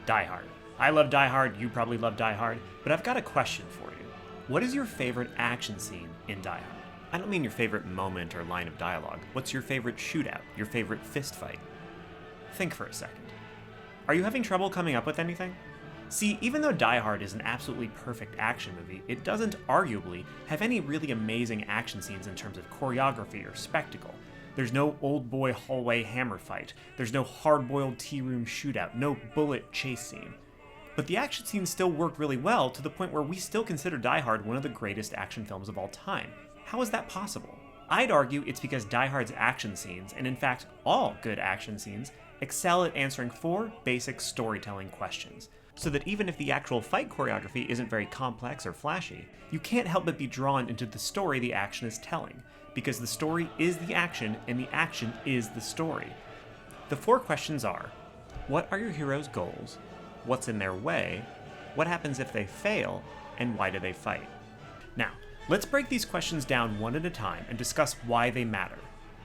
Die Hard. I love Die Hard, you probably love Die Hard, but I've got a question for you. What is your favorite action scene in Die Hard? I don't mean your favorite moment or line of dialogue. What's your favorite shootout, your favorite fist fight? Think for a second. Are you having trouble coming up with anything? See, even though Die Hard is an absolutely perfect action movie, it doesn't, arguably, have any really amazing action scenes in terms of choreography or spectacle. There's no Oldboy hallway hammer fight, there's no hard-boiled tea room shootout, no Bullitt chase scene. But the action scenes still work really well to the point where we still consider Die Hard one of the greatest action films of all time. How is that possible? I'd argue it's because Die Hard's action scenes, and in fact all good action scenes, excel at answering 4 basic storytelling questions. So that even if the actual fight choreography isn't very complex or flashy, you can't help but be drawn into the story the action is telling, because the story is the action and the action is the story. The 4 questions are: what are your heroes' goals? What's in their way? What happens if they fail? And why do they fight? Now, let's break these questions down one at a time and discuss why they matter.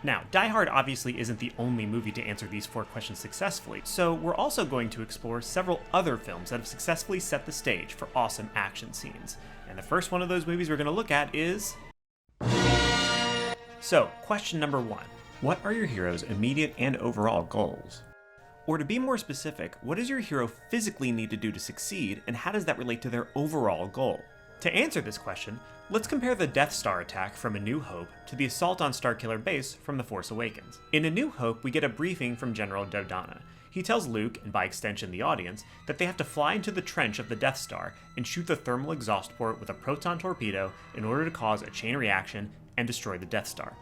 Now, Die Hard obviously isn't the only movie to answer these 4 questions successfully, so we're also going to explore several other films that have successfully set the stage for awesome action scenes. And the first one of those movies we're going to look at is... So, question number 1. What are your hero's immediate and overall goals? Or to be more specific, what does your hero physically need to do to succeed, and how does that relate to their overall goal? To answer this question, let's compare the Death Star attack from A New Hope to the assault on Starkiller Base from The Force Awakens. In A New Hope, we get a briefing from General Dodonna. He tells Luke, and by extension the audience, that they have to fly into the trench of the Death Star and shoot the thermal exhaust port with a proton torpedo in order to cause a chain reaction and destroy the Death Star.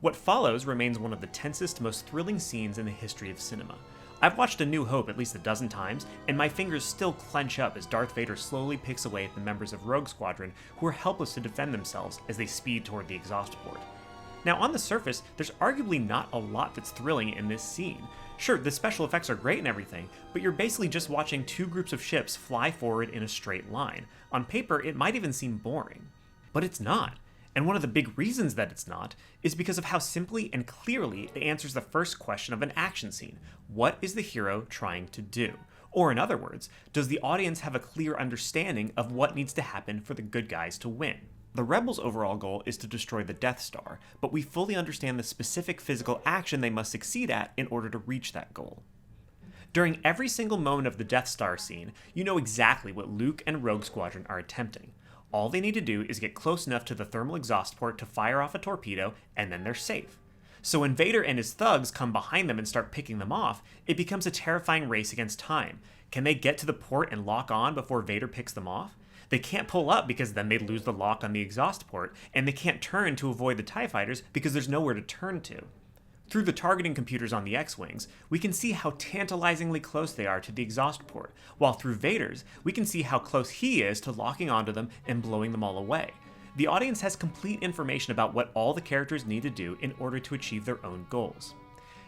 What follows remains one of the tensest, most thrilling scenes in the history of cinema. I've watched A New Hope at least a dozen times, and my fingers still clench up as Darth Vader slowly picks away at the members of Rogue Squadron who are helpless to defend themselves as they speed toward the exhaust port. Now, on the surface, there's arguably not a lot that's thrilling in this scene. Sure, the special effects are great and everything, but you're basically just watching 2 groups of ships fly forward in a straight line. On paper, it might even seem boring. But it's not. And one of the big reasons that it's not is because of how simply and clearly it answers the first question of an action scene. What is the hero trying to do? Or in other words, does the audience have a clear understanding of what needs to happen for the good guys to win? The Rebels' overall goal is to destroy the Death Star, but we fully understand the specific physical action they must succeed at in order to reach that goal. During every single moment of the Death Star scene, you know exactly what Luke and Rogue Squadron are attempting. All they need to do is get close enough to the thermal exhaust port to fire off a torpedo, and then they're safe. So when Vader and his thugs come behind them and start picking them off, it becomes a terrifying race against time. Can they get to the port and lock on before Vader picks them off? They can't pull up because then they'd lose the lock on the exhaust port, and they can't turn to avoid the TIE fighters because there's nowhere to turn to. Through the targeting computers on the X-Wings, we can see how tantalizingly close they are to the exhaust port, while through Vader's, we can see how close he is to locking onto them and blowing them all away. The audience has complete information about what all the characters need to do in order to achieve their own goals.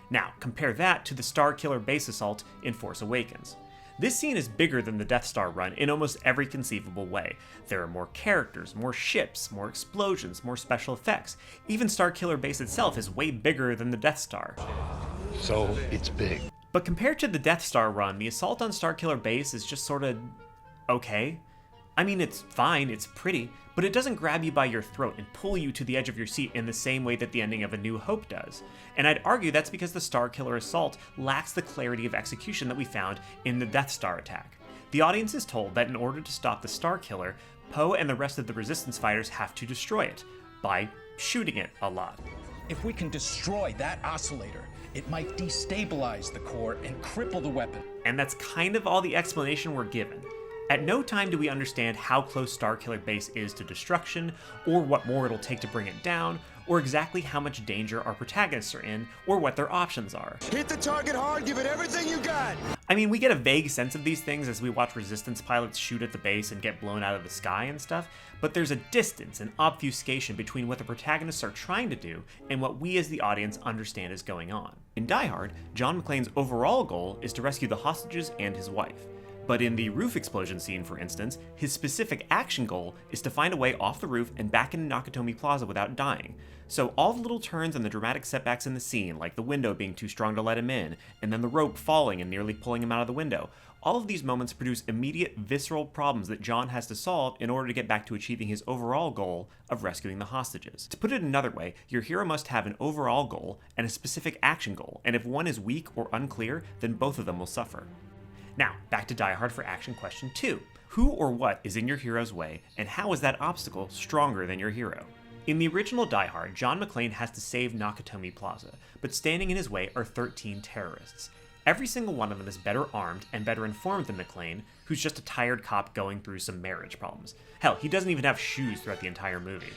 Now, compare that to the Starkiller Base assault in Force Awakens. This scene is bigger than the Death Star run in almost every conceivable way. There are more characters, more ships, more explosions, more special effects. Even Starkiller Base itself is way bigger than the Death Star. So it's big. But compared to the Death Star run, the assault on Starkiller Base is just sorta okay. I mean, it's fine, it's pretty, but it doesn't grab you by your throat and pull you to the edge of your seat in the same way that the ending of A New Hope does. And I'd argue that's because the Starkiller assault lacks the clarity of execution that we found in the Death Star attack. The audience is told that in order to stop the Starkiller, Poe and the rest of the Resistance fighters have to destroy it, by shooting it a lot. If we can destroy that oscillator, it might destabilize the core and cripple the weapon. And that's kind of all the explanation we're given. At no time do we understand how close Starkiller Base is to destruction, or what more it'll take to bring it down, or exactly how much danger our protagonists are in, or what their options are. Hit the target hard, give it everything you got! I mean, we get a vague sense of these things as we watch Resistance pilots shoot at the base and get blown out of the sky and stuff, but there's a distance and obfuscation between what the protagonists are trying to do and what we as the audience understand is going on. In Die Hard, John McClane's overall goal is to rescue the hostages and his wife. But in the roof explosion scene, for instance, his specific action goal is to find a way off the roof and back into Nakatomi Plaza without dying. So all the little turns and the dramatic setbacks in the scene, like the window being too strong to let him in, and then the rope falling and nearly pulling him out of the window, all of these moments produce immediate visceral problems that John has to solve in order to get back to achieving his overall goal of rescuing the hostages. To put it another way, your hero must have an overall goal and a specific action goal, and if one is weak or unclear, then both of them will suffer. Now, back to Die Hard for action question 2. Who or what is in your hero's way, and how is that obstacle stronger than your hero? In the original Die Hard, John McClane has to save Nakatomi Plaza, but standing in his way are 13 terrorists. Every single one of them is better armed and better informed than McClane, who's just a tired cop going through some marriage problems. Hell, he doesn't even have shoes throughout the entire movie.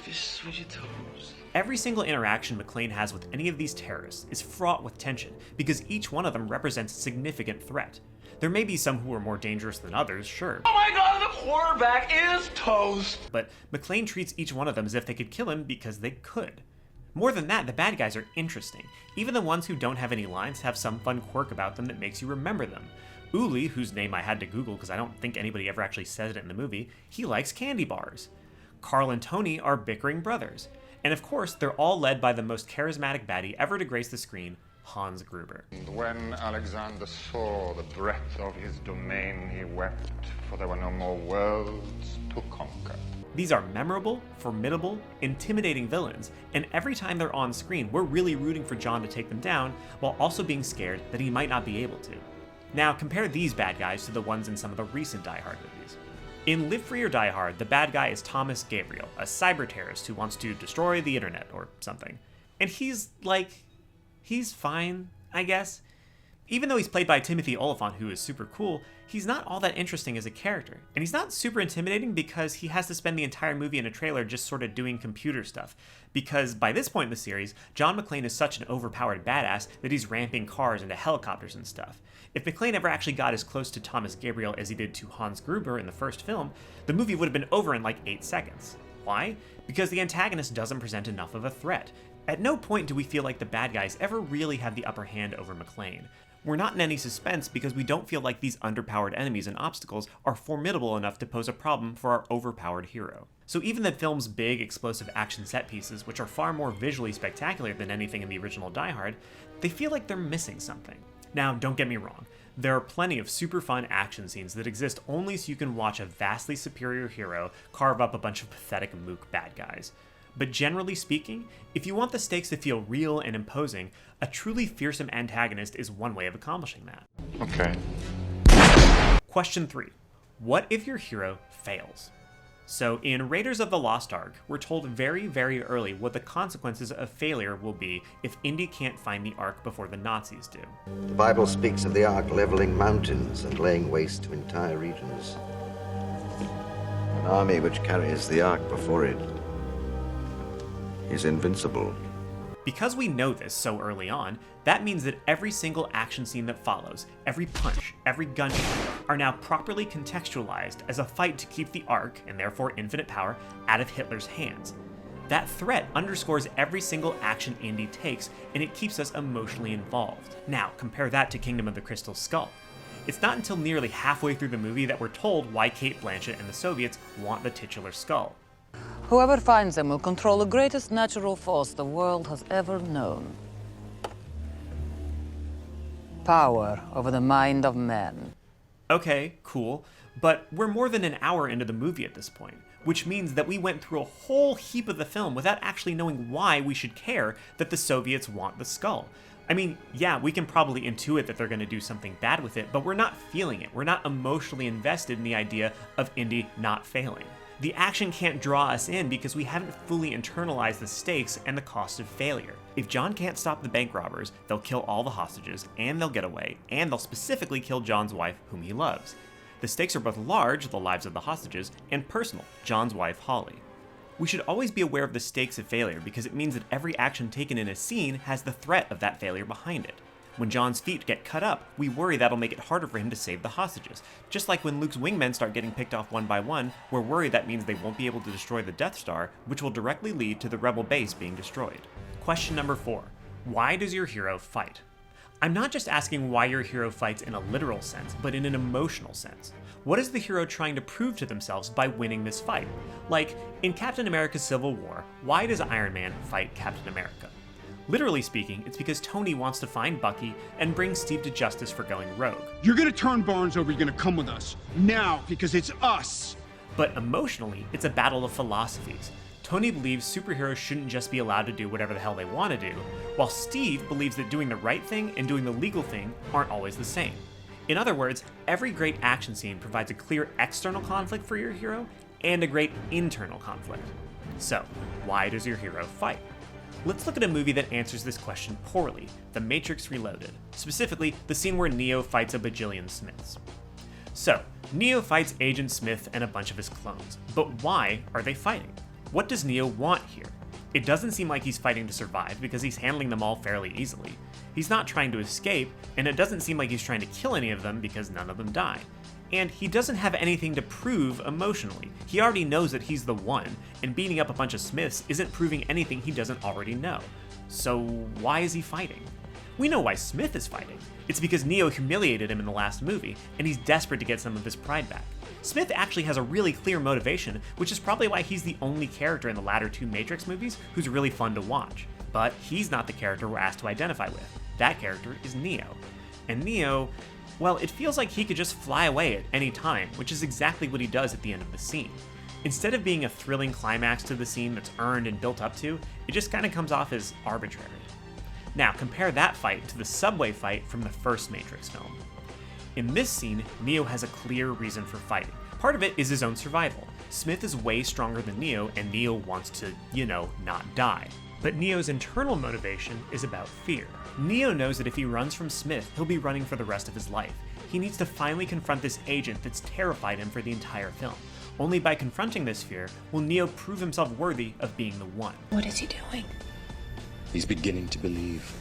Just switch your toes. Every single interaction McClane has with any of these terrorists is fraught with tension, because each one of them represents a significant threat. There may be some who are more dangerous than others, sure. Oh my god, the quarterback is toast! But McClane treats each one of them as if they could kill him because they could. More than that, the bad guys are interesting. Even the ones who don't have any lines have some fun quirk about them that makes you remember them. Uli, whose name I had to Google because I don't think anybody ever actually says it in the movie, he likes candy bars. Carl and Tony are bickering brothers. And of course, they're all led by the most charismatic baddie ever to grace the screen, Hans Gruber. And when Alexander saw the breadth of his domain, he wept, for there were no more worlds to conquer. These are memorable, formidable, intimidating villains, and every time they're on screen, we're really rooting for John to take them down, while also being scared that he might not be able to. Now, compare these bad guys to the ones in some of the recent Die Hard movies. In Live Free or Die Hard, the bad guy is Thomas Gabriel, a cyber terrorist who wants to destroy the internet or something. And he's fine, I guess. Even though he's played by Timothy Olyphant, who is super cool, he's not all that interesting as a character. And he's not super intimidating because he has to spend the entire movie in a trailer just sort of doing computer stuff. Because by this point in the series, John McClane is such an overpowered badass that he's ramping cars into helicopters and stuff. If McClane ever actually got as close to Thomas Gabriel as he did to Hans Gruber in the first film, the movie would have been over in like 8 seconds. Why? Because the antagonist doesn't present enough of a threat. At no point do we feel like the bad guys ever really have the upper hand over McClane. We're not in any suspense because we don't feel like these underpowered enemies and obstacles are formidable enough to pose a problem for our overpowered hero. So even the film's big, explosive action set pieces, which are far more visually spectacular than anything in the original Die Hard, they feel like they're missing something. Now, don't get me wrong. There are plenty of super fun action scenes that exist only so you can watch a vastly superior hero carve up a bunch of pathetic mook bad guys. But generally speaking, if you want the stakes to feel real and imposing, a truly fearsome antagonist is one way of accomplishing that. Okay. Question 3. What if your hero fails? So in Raiders of the Lost Ark, we're told very, very early what the consequences of failure will be if Indy can't find the Ark before the Nazis do. The Bible speaks of the Ark leveling mountains and laying waste to entire regions. An army which carries the Ark before it is invincible. Because we know this so early on, that means that every single action scene that follows, every punch, every gunshot, are now properly contextualized as a fight to keep the Ark, and therefore infinite power, out of Hitler's hands. That threat underscores every single action Indy takes, and it keeps us emotionally involved. Now, compare that to Kingdom of the Crystal Skull. It's not until nearly halfway through the movie that we're told why Cate Blanchett and the Soviets want the titular skull. Whoever finds them will control the greatest natural force the world has ever known. Power over the mind of men. Okay, cool, but we're more than an hour into the movie at this point, which means that we went through a whole heap of the film without actually knowing why we should care that the Soviets want the skull. I mean, yeah, we can probably intuit that they're going to do something bad with it, but we're not feeling it. We're not emotionally invested in the idea of Indy not failing. The action can't draw us in because we haven't fully internalized the stakes and the cost of failure. If John can't stop the bank robbers, they'll kill all the hostages, and they'll get away, and they'll specifically kill John's wife, whom he loves. The stakes are both large, the lives of the hostages, and personal, John's wife, Holly. We should always be aware of the stakes of failure because it means that every action taken in a scene has the threat of that failure behind it. When John's feet get cut up, we worry that'll make it harder for him to save the hostages. Just like when Luke's wingmen start getting picked off one by one, we're worried that means they won't be able to destroy the Death Star, which will directly lead to the Rebel base being destroyed. Question number 4. Why does your hero fight? I'm not just asking why your hero fights in a literal sense, but in an emotional sense. What is the hero trying to prove to themselves by winning this fight? Like, in Captain America's Civil War, why does Iron Man fight Captain America? Literally speaking, it's because Tony wants to find Bucky and bring Steve to justice for going rogue. You're gonna turn Barnes over, you're gonna come with us. Now, because it's us! But emotionally, it's a battle of philosophies. Tony believes superheroes shouldn't just be allowed to do whatever the hell they want to do, while Steve believes that doing the right thing and doing the legal thing aren't always the same. In other words, every great action scene provides a clear external conflict for your hero and a great internal conflict. So, why does your hero fight? Let's look at a movie that answers this question poorly, The Matrix Reloaded, specifically the scene where Neo fights a bajillion Smiths. So, Neo fights Agent Smith and a bunch of his clones, but why are they fighting? What does Neo want here? It doesn't seem like he's fighting to survive because he's handling them all fairly easily. He's not trying to escape, and it doesn't seem like he's trying to kill any of them because none of them die. And he doesn't have anything to prove emotionally. He already knows that he's the one, and beating up a bunch of Smiths isn't proving anything he doesn't already know. So why is he fighting? We know why Smith is fighting. It's because Neo humiliated him in the last movie, and he's desperate to get some of his pride back. Smith actually has a really clear motivation, which is probably why he's the only character in the latter two Matrix movies who's really fun to watch. But he's not the character we're asked to identify with. That character is Neo. And Neo, well, it feels like he could just fly away at any time, which is exactly what he does at the end of the scene. Instead of being a thrilling climax to the scene that's earned and built up to, it just kind of comes off as arbitrary. Now, compare that fight to the subway fight from the first Matrix film. In this scene, Neo has a clear reason for fighting. Part of it is his own survival. Smith is way stronger than Neo, and Neo wants to, not die. But Neo's internal motivation is about fear. Neo knows that if he runs from Smith, he'll be running for the rest of his life. He needs to finally confront this agent that's terrified him for the entire film. Only by confronting this fear will Neo prove himself worthy of being the one. What is he doing? He's beginning to believe.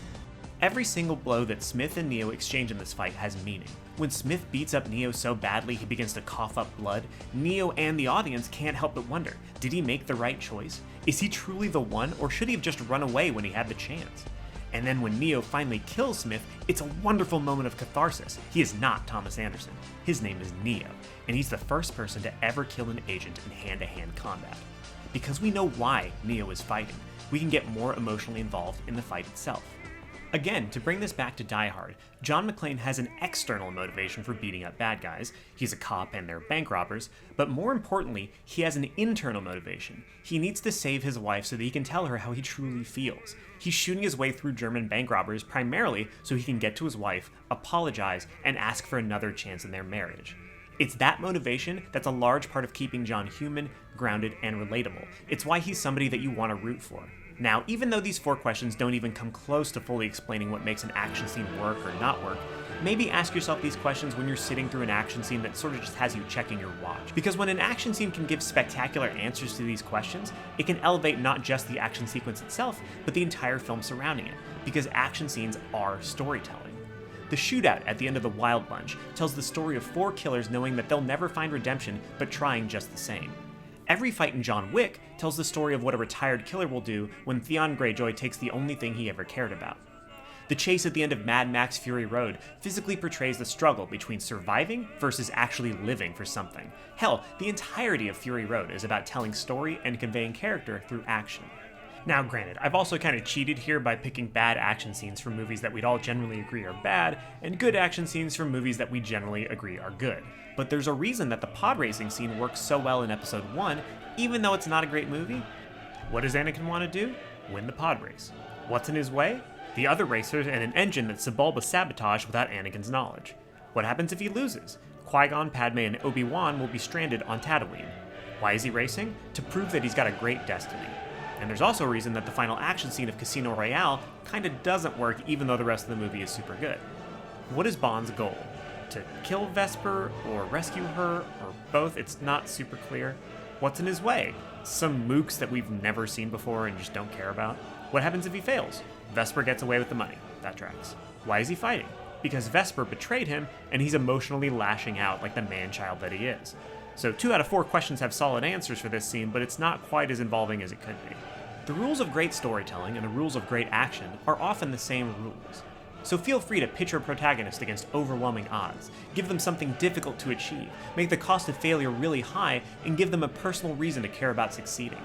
Every single blow that Smith and Neo exchange in this fight has meaning. When Smith beats up Neo so badly he begins to cough up blood, Neo and the audience can't help but wonder, did he make the right choice? Is he truly the one, or should he have just run away when he had the chance? And then when Neo finally kills Smith, it's a wonderful moment of catharsis. He is not Thomas Anderson. His name is Neo, and he's the first person to ever kill an agent in hand-to-hand combat. Because we know why Neo is fighting, we can get more emotionally involved in the fight itself. Again, to bring this back to Die Hard, John McClane has an external motivation for beating up bad guys. He's a cop and they're bank robbers, but more importantly, he has an internal motivation. He needs to save his wife so that he can tell her how he truly feels. He's shooting his way through German bank robbers primarily so he can get to his wife, apologize, and ask for another chance in their marriage. It's that motivation that's a large part of keeping John human, grounded, and relatable. It's why he's somebody that you want to root for. Now, even though these 4 questions don't even come close to fully explaining what makes an action scene work or not work, maybe ask yourself these questions when you're sitting through an action scene that sort of just has you checking your watch. Because when an action scene can give spectacular answers to these questions, it can elevate not just the action sequence itself, but the entire film surrounding it, because action scenes are storytelling. The shootout at the end of The Wild Bunch tells the story of 4 killers knowing that they'll never find redemption, but trying just the same. Every fight in John Wick tells the story of what a retired killer will do when Theon Greyjoy takes the only thing he ever cared about. The chase at the end of Mad Max Fury Road physically portrays the struggle between surviving versus actually living for something. Hell, the entirety of Fury Road is about telling story and conveying character through action. Now granted, I've also kind of cheated here by picking bad action scenes from movies that we'd all generally agree are bad, and good action scenes from movies that we generally agree are good. But there's a reason that the pod racing scene works so well in episode 1, even though it's not a great movie. What does Anakin want to do? Win the pod race. What's in his way? The other racers and an engine that Sebulba sabotaged without Anakin's knowledge. What happens if he loses? Qui-Gon, Padme, and Obi-Wan will be stranded on Tatooine. Why is he racing? To prove that he's got a great destiny. And there's also a reason that the final action scene of Casino Royale kinda doesn't work even though the rest of the movie is super good. What is Bond's goal? To kill Vesper, or rescue her, or both? It's not super clear. What's in his way? Some mooks that we've never seen before and just don't care about? What happens if he fails? Vesper gets away with the money. That tracks. Why is he fighting? Because Vesper betrayed him, and he's emotionally lashing out like the man-child that he is. So 2 out of 4 questions have solid answers for this scene, but it's not quite as involving as it could be. The rules of great storytelling and the rules of great action are often the same rules. So feel free to pitch your protagonist against overwhelming odds, give them something difficult to achieve, make the cost of failure really high, and give them a personal reason to care about succeeding.